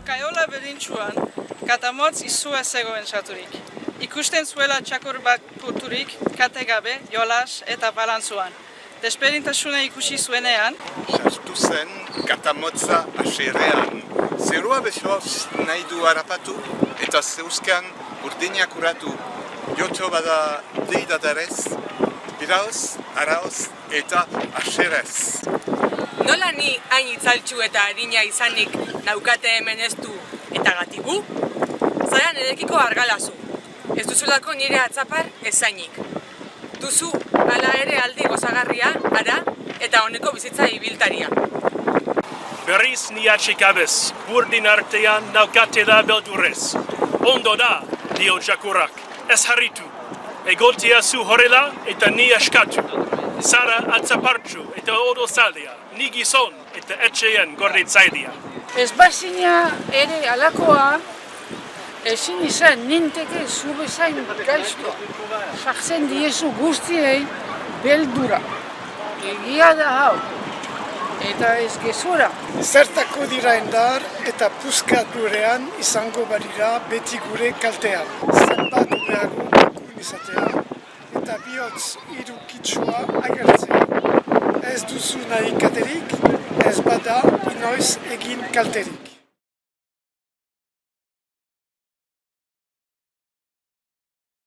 Kaiola berdintsuan, katamotz izua zegoen saturik. Ikusten zuela txakur bat puturik, kate gabe, jolas eta balantzuan. Desberdintasuna ikusi zuenean, sartu zen katamotza aserrean. Zerua besoz nahi du harrapatu eta zeuzkan urdinak urratu. Jotxo bada deidadarez, biraoz, araoz eta aserrez. Nola ni hain itzaltxu eta harina izanik naukate hemen ez du eta gatigu? Zara nirekiko argalazu. Ez duzulako nire atzapar ezainik. Duzu hala ere aldi gozagarria, ara eta honeko bizitza ibiltaria. Berriz ni atxikabez, burdin artean naukatela beldurrez. Ondo da, dio txakurrak, ez harritu. Egotea zu horrela eta ni askatu. Zara atzapartxu eta odozalea, ni gizon eta etxean gordetzailea. Ez bazina ere alakoa, ezin izan ninteke zu bezain gaiztoa. Sartzen diezu guztiei beldura. Egia da hau. Eta ez gezura. Zertako dira endar eta puskaturean izango barira beti gure kaltean. Zenbat behago bakun izatea eta bihotz irukitsua agertzea. Ez duzu nahi katerik, ez bada inoiz egin kalterik.